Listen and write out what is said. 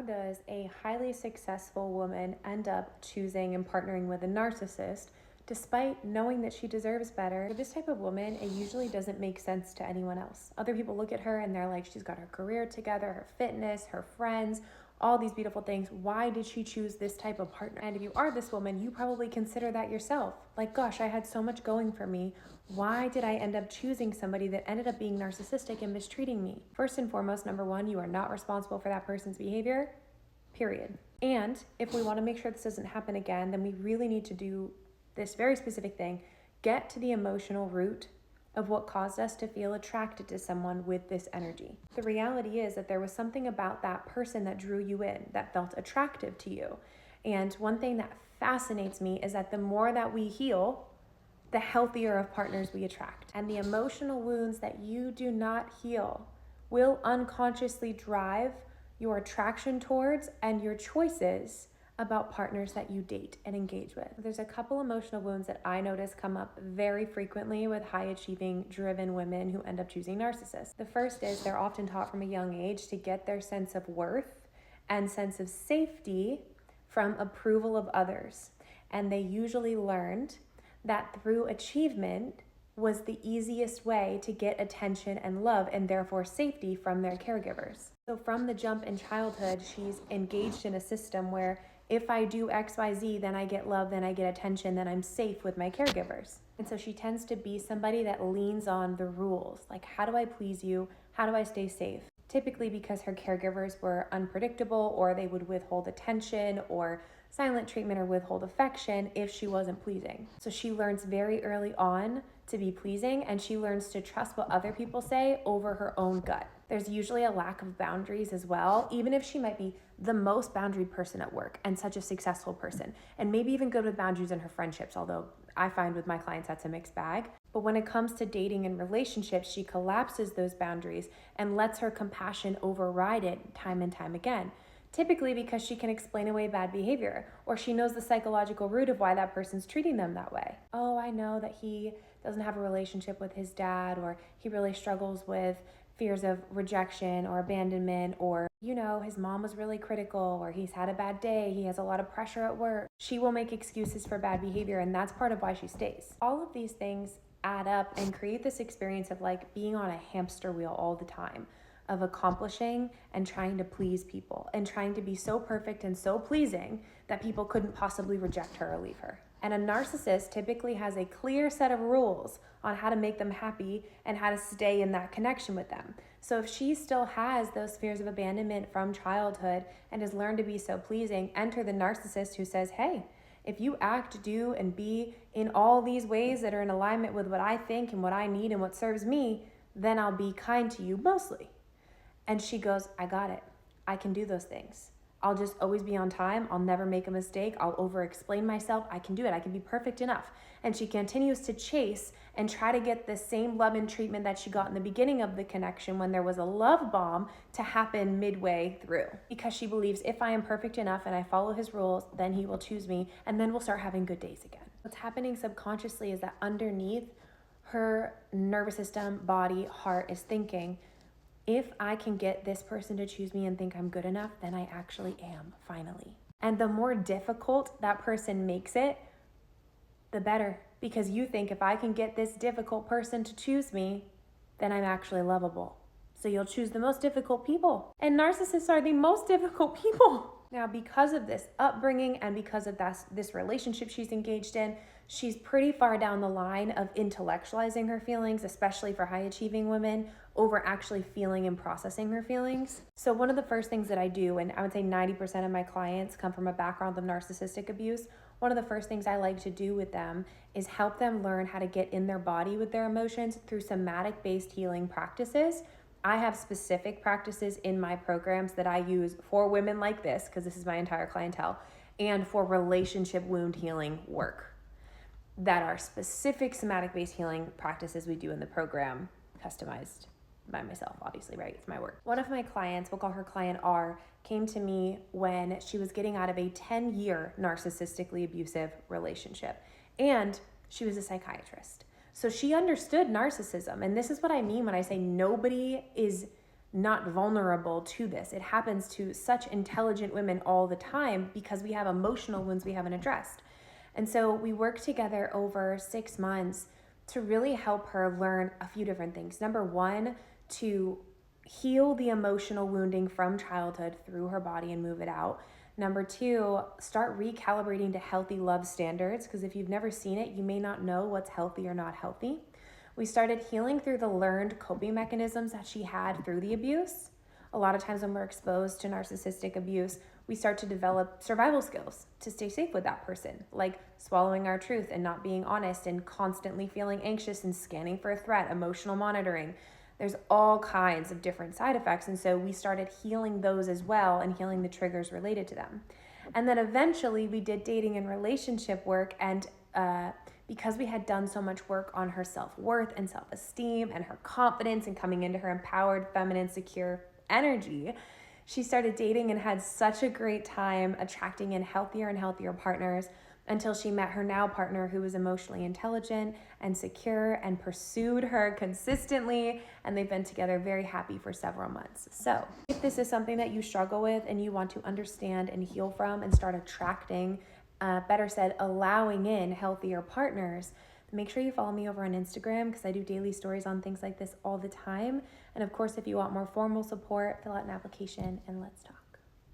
does a highly successful woman end up choosing and partnering with a narcissist despite knowing that she deserves better? For this type of woman, it usually doesn't make sense to anyone else. Other people look at her and they're like, she's got her career together, her fitness, her friends, all these beautiful things. Why did she choose this type of partner? And if you are this woman, you probably consider that yourself. Like, gosh, I had so much going for me. Why did I end up choosing somebody that ended up being narcissistic and mistreating me? First and foremost, number one, you are not responsible for that person's behavior, period. And if we want to make sure this doesn't happen again, then we really need to do this very specific thing: get to the emotional root of what caused us to feel attracted to someone with this energy. The reality is that there was something about that person that drew you in, that felt attractive to you. And one thing that fascinates me is that the more that we heal, the healthier of partners we attract. And the emotional wounds that you do not heal will unconsciously drive your attraction towards and your choices about partners that you date and engage with. There's a couple emotional wounds that I notice come up very frequently with high achieving, driven women who end up choosing narcissists. The first is they're often taught from a young age to get their sense of worth and sense of safety from approval of others. And they usually learned that through achievement was the easiest way to get attention and love, and therefore safety, from their caregivers. So from the jump in childhood, she's engaged in a system where if I do XYZ, then I get love, then I get attention, then I'm safe with my caregivers. And so she tends to be somebody that leans on the rules. Like, how do I please you? How do I stay safe? Typically because her caregivers were unpredictable, or they would withhold attention or silent treatment or withhold affection if she wasn't pleasing. So she learns very early on to be pleasing, and she learns to trust what other people say over her own gut. There's usually a lack of boundaries as well, even if she might be the most boundary person at work and such a successful person, and maybe even good with boundaries in her friendships, although I find with my clients that's a mixed bag. But when it comes to dating and relationships, she collapses those boundaries and lets her compassion override it time and time again. Typically because she can explain away bad behavior, or she knows the psychological root of why that person's treating them that way. Oh, I know that he doesn't have a relationship with his dad, or he really struggles with fears of rejection or abandonment, or, his mom was really critical, or he's had a bad day, he has a lot of pressure at work. She will make excuses for bad behavior, and that's part of why she stays. All of these things add up and create this experience of like being on a hamster wheel all the time, of accomplishing and trying to please people and trying to be so perfect and so pleasing that people couldn't possibly reject her or leave her. And a narcissist typically has a clear set of rules on how to make them happy and how to stay in that connection with them. So if she still has those fears of abandonment from childhood and has learned to be so pleasing, enter the narcissist who says, hey, if you act, do, and be in all these ways that are in alignment with what I think and what I need and what serves me, then I'll be kind to you mostly. And she goes, I got it. I can do those things. I'll just always be on time. I'll never make a mistake. I'll over-explain myself. I can do it. I can be perfect enough. And she continues to chase and try to get the same love and treatment that she got in the beginning of the connection when there was a love bomb to happen midway through. Because she believes if I am perfect enough and I follow his rules, then he will choose me, and then we'll start having good days again. What's happening subconsciously is that underneath, her nervous system, body, heart is thinking, if I can get this person to choose me and think I'm good enough, then I actually am, finally. And the more difficult that person makes it, the better. Because you think, if I can get this difficult person to choose me, then I'm actually lovable. So you'll choose the most difficult people. And narcissists are the most difficult people. Now, because of this upbringing and because of this relationship she's engaged in, she's pretty far down the line of intellectualizing her feelings, especially for high achieving women, over actually feeling and processing her feelings. So one of the first things that I do, and I would say 90% of my clients come from a background of narcissistic abuse, one of the first things I like to do with them is help them learn how to get in their body with their emotions through somatic-based healing practices. I have specific practices in my programs that I use for women like this, because this is my entire clientele, and for relationship wound healing work that are specific somatic-based healing practices we do in the program, customized by myself, obviously, right? It's my work. One of my clients, we'll call her client R, came to me when she was getting out of a 10-year narcissistically abusive relationship. And she was a psychiatrist. So she understood narcissism. And this is what I mean when I say nobody is not vulnerable to this. It happens to such intelligent women all the time because we have emotional wounds we haven't addressed. And so we worked together over 6 months to really help her learn a few different things. Number one, to heal the emotional wounding from childhood through her body and move it out. Number two, start recalibrating to healthy love standards, because if you've never seen it, you may not know what's healthy or not healthy. We started healing through the learned coping mechanisms that she had through the abuse. A lot of times when we're exposed to narcissistic abuse, we start to develop survival skills to stay safe with that person, like swallowing our truth and not being honest and constantly feeling anxious and scanning for a threat, emotional monitoring. There's all kinds of different side effects. And so we started healing those as well and healing the triggers related to them. And then eventually we did dating and relationship work, and because we had done so much work on her self-worth and self-esteem and her confidence and coming into her empowered, feminine, secure energy, she started dating and had such a great time attracting in healthier and healthier partners until she met her now partner, who was emotionally intelligent and secure and pursued her consistently, and they've been together very happy for several months. So if this is something that you struggle with and you want to understand and heal from and start attracting, better said, allowing in healthier partners, make sure you follow me over on Instagram, because I do daily stories on things like this all the time. And of course, if you want more formal support, fill out an application and let's talk.